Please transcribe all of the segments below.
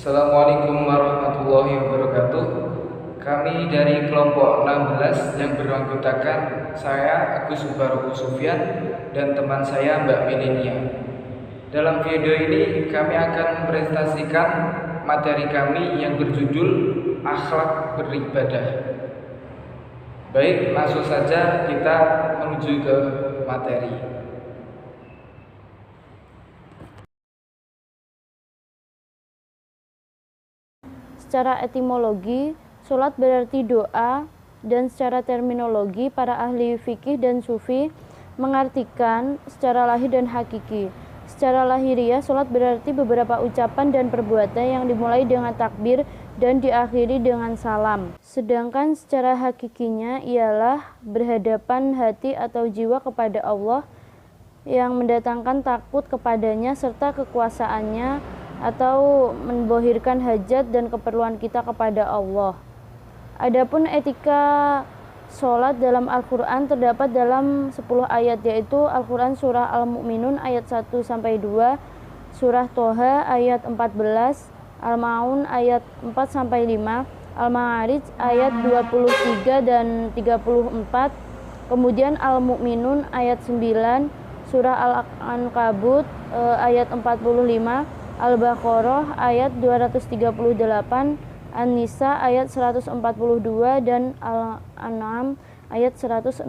Assalamualaikum warahmatullahi wabarakatuh. Kami dari kelompok 16 yang beranggotakan saya Agus Subaroku Sufyan dan teman saya Mbak Milenia. Dalam video ini kami akan mempresentasikan materi kami yang berjudul Akhlak Beribadah. Baik, langsung saja kita menuju ke materi. Secara etimologi, sholat berarti doa, dan secara terminologi, para ahli fikih dan sufi mengartikan secara lahir dan hakiki. Secara lahiriah, sholat berarti beberapa ucapan dan perbuatan yang dimulai dengan takbir dan diakhiri dengan salam. Sedangkan secara hakikinya ialah berhadapan hati atau jiwa kepada Allah yang mendatangkan takut kepadanya serta kekuasaannya, atau membohirkan hajat dan keperluan kita kepada Allah. Adapun etika sholat dalam Al-Quran terdapat dalam 10 ayat, yaitu Al-Quran surah Al-Mu'minun ayat 1-2, surah Toha ayat 14, Al-Ma'un ayat 4-5, Al-Ma'arij ayat 23 dan 34, kemudian Al-Mu'minun ayat 9, surah Al-Ankabut ayat 45, Al-Baqarah ayat 238, An-Nisa ayat 142, dan Al-An'am ayat 162.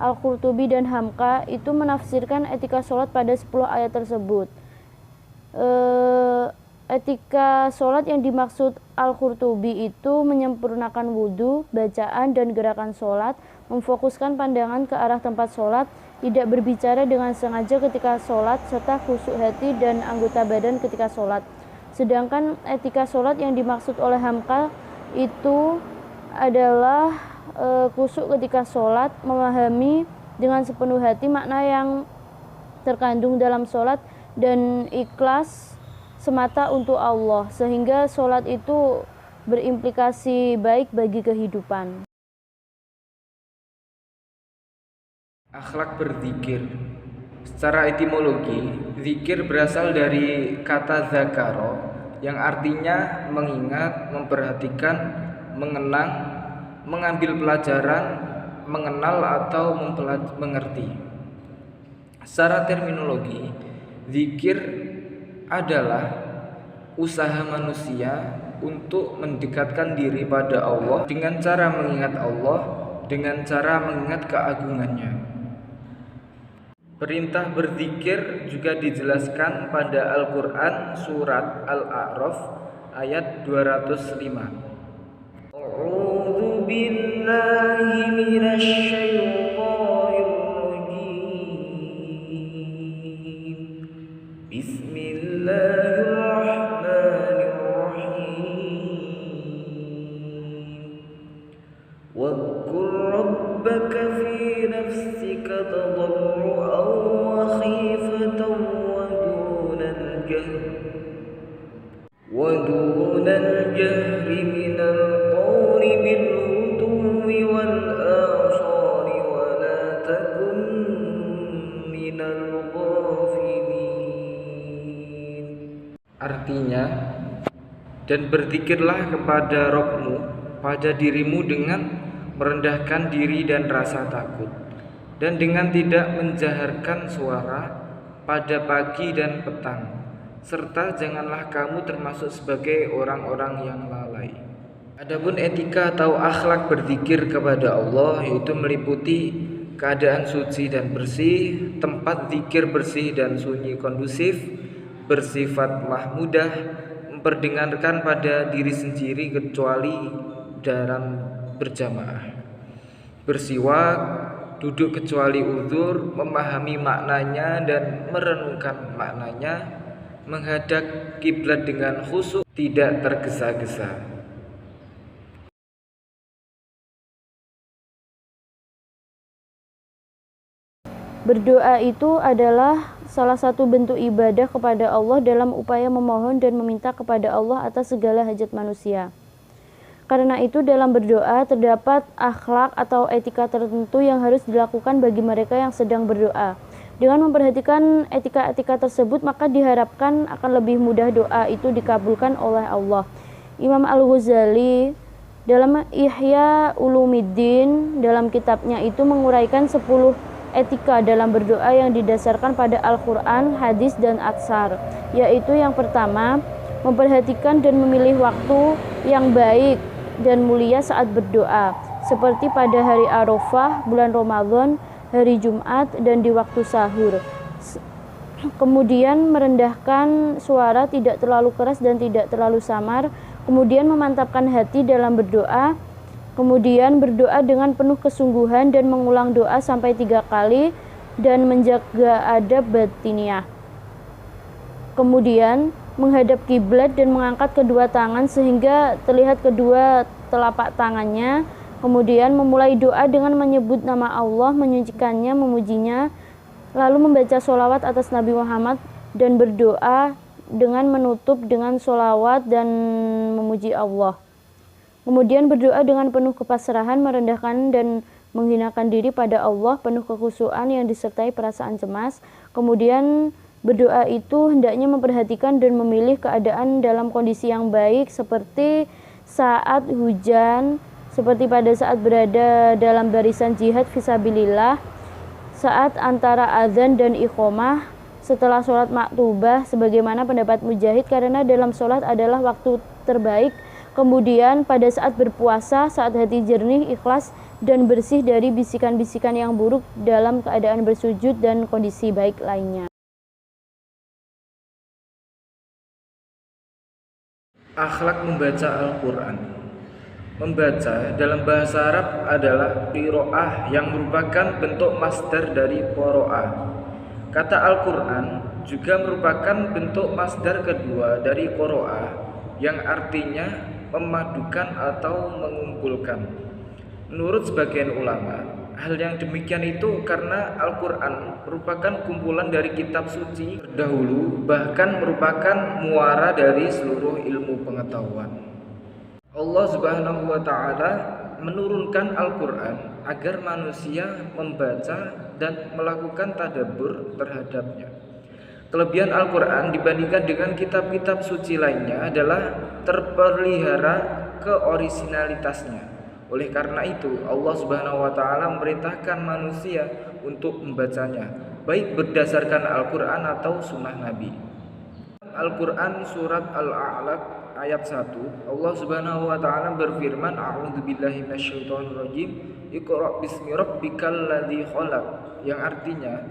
Al-Qurtubi dan Hamka itu menafsirkan etika sholat pada 10 ayat tersebut. Etika sholat yang dimaksud Al-Qurtubi itu menyempurnakan wudhu, bacaan, dan gerakan sholat, memfokuskan pandangan ke arah tempat sholat, tidak berbicara dengan sengaja ketika sholat, serta khusyuk hati dan anggota badan ketika sholat. Sedangkan etika sholat yang dimaksud oleh Hamka itu adalah khusyuk ketika sholat, memahami dengan sepenuh hati makna yang terkandung dalam sholat, dan ikhlas semata untuk Allah, sehingga sholat itu berimplikasi baik bagi kehidupan. Akhlak berzikir. Secara etimologi, zikir berasal dari kata zakaro yang artinya mengingat, memperhatikan, mengenang, mengambil pelajaran, mengenal atau mengerti. Secara terminologi, zikir adalah usaha manusia untuk mendekatkan diri pada Allah dengan cara mengingat Allah, dengan cara mengingat keagungannya. Perintah berzikir juga dijelaskan pada Al-Quran surat Al-A'raf ayat 205. A'udzu billahi minasy syaithanir rajim. Bismillahirrahmanirrahim. Wadhkur rabbaka fi nafsika tadarruan wa khifatan wa dunal jahri minal qawli bil ghudwi wal asali wa la takun minal ghafilin. Artinya, dan berzikirlah kepada Rabb-Mu pada dirimu dengan merendahkan diri dan rasa takut, dan dengan tidak menjaharkan suara pada pagi dan petang, serta janganlah kamu termasuk sebagai orang-orang yang lalai. Adapun etika atau akhlak berzikir kepada Allah yaitu meliputi keadaan suci dan bersih, tempat zikir bersih dan sunyi kondusif, bersifat mahmudah, memperdengarkan pada diri sendiri kecuali dalam berjamaah, bersiwak, duduk kecuali uzur, memahami maknanya dan merenungkan maknanya, menghadap kiblat dengan khusyuk, tidak tergesa-gesa. Berdoa itu adalah salah satu bentuk ibadah kepada Allah dalam upaya memohon dan meminta kepada Allah atas segala hajat manusia. Karena itu dalam berdoa terdapat akhlak atau etika tertentu yang harus dilakukan bagi mereka yang sedang berdoa. Dengan memperhatikan etika-etika tersebut, maka diharapkan akan lebih mudah doa itu dikabulkan oleh Allah. Imam Al-Ghazali dalam Ihya Ulumuddin dalam kitabnya itu menguraikan 10 etika dalam berdoa yang didasarkan pada Al-Quran, hadis, dan atsar, yaitu yang pertama, memperhatikan dan memilih waktu yang baik dan mulia saat berdoa, seperti pada hari Arafah, bulan Ramadan, hari Jumat, dan di waktu sahur. Kemudian merendahkan suara, tidak terlalu keras dan tidak terlalu samar. Kemudian memantapkan hati dalam berdoa. Kemudian berdoa dengan penuh kesungguhan dan mengulang doa sampai 3 kali dan menjaga adab batiniah. Kemudian menghadap kiblat dan mengangkat kedua tangan sehingga terlihat kedua telapak tangannya. Kemudian memulai doa dengan menyebut nama Allah, menyucikannya, memujinya, lalu membaca sholawat atas Nabi Muhammad dan berdoa dengan menutup dengan sholawat dan memuji Allah. Kemudian berdoa dengan penuh kepasrahan, merendahkan dan menghinakan diri pada Allah, penuh kekhusyuan yang disertai perasaan cemas. Kemudian berdoa itu hendaknya memperhatikan dan memilih keadaan dalam kondisi yang baik, seperti saat hujan, seperti pada saat berada dalam barisan jihad fisabilillah, saat antara azan dan iqomah, setelah sholat maktubah, sebagaimana pendapat Mujahid, karena dalam sholat adalah waktu terbaik. Kemudian pada saat berpuasa, saat hati jernih, ikhlas, dan bersih dari bisikan-bisikan yang buruk dalam keadaan bersujud dan kondisi baik lainnya. Akhlak membaca Al-Quran. Membaca dalam bahasa Arab adalah qiraah yang merupakan bentuk masdar dari qara'a. Kata Al-Quran juga merupakan bentuk masdar kedua dari qara'a yang artinya memadukan atau mengumpulkan. Menurut sebagian ulama, hal yang demikian itu karena Al-Quran merupakan kumpulan dari kitab suci terdahulu, bahkan merupakan muara dari seluruh ilmu pengetahuan. Allah Subhanahu wa Ta'ala menurunkan Al-Quran agar manusia membaca dan melakukan tadabbur terhadapnya. Kelebihan Al-Quran dibandingkan dengan kitab-kitab suci lainnya adalah terpelihara keorisinalitasnya. Oleh karena itu, Allah Subhanahu wa Ta'ala memerintahkan manusia untuk membacanya, baik berdasarkan Al-Quran atau sunnah Nabi. Al-Quran surat Al-A'laq ayat 1, Allah Subhanahu wa Ta'ala berfirman, A'udzubillahi minasyaitonirrajim, Iqra' bismi rabbikal ladzi khalaq, yang artinya,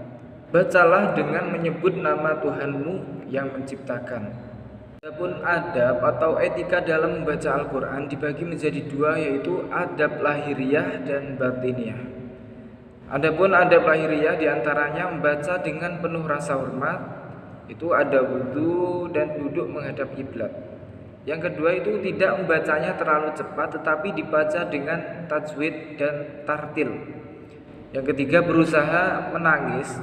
bacalah dengan menyebut nama Tuhanmu yang menciptakan. Adapun adab atau etika dalam membaca Al-Quran dibagi menjadi dua, yaitu adab lahiriah dan batiniah. Adapun adab lahiriah diantaranya membaca dengan penuh rasa hormat, itu ada wudu dan duduk menghadap kiblat. Yang kedua itu tidak membacanya terlalu cepat, tetapi dibaca dengan tajwid dan tartil. Yang ketiga berusaha menangis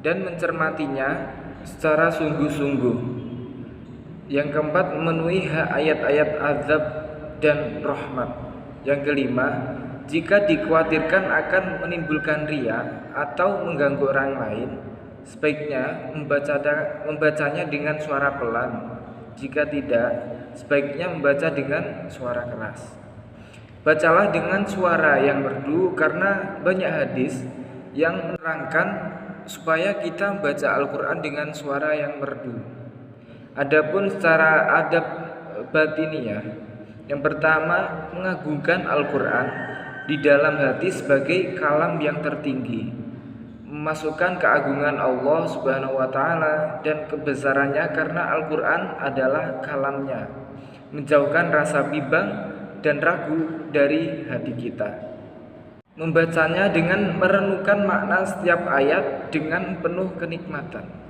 dan mencermatinya secara sungguh-sungguh. Yang keempat memenuhi ayat-ayat azab dan rahmat. Yang kelima, jika dikhawatirkan akan menimbulkan riya atau mengganggu orang lain, sebaiknya membacanya dengan suara pelan. Jika tidak, sebaiknya membaca dengan suara keras. Bacalah dengan suara yang merdu karena banyak hadis yang menerangkan supaya kita membaca Al-Quran dengan suara yang merdu. Adapun secara adab batiniah, yang pertama mengagungkan Al-Quran di dalam hati sebagai kalam yang tertinggi, memasukkan keagungan Allah Subhanahu wa Ta'ala dan kebesarannya karena Al-Quran adalah kalamnya, menjauhkan rasa bimbang dan ragu dari hati kita. Membacanya dengan merenungkan makna setiap ayat dengan penuh kenikmatan.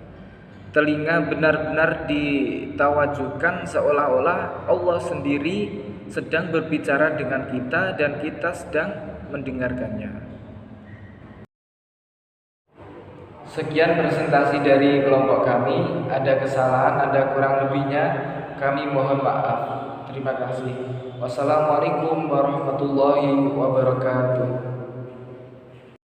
Telinga benar-benar ditawajukan seolah-olah Allah sendiri sedang berbicara dengan kita dan kita sedang mendengarkannya. Sekian presentasi dari kelompok kami. Ada kesalahan, ada kurang lebihnya, kami mohon maaf. Terima kasih. Wassalamualaikum warahmatullahi wabarakatuh.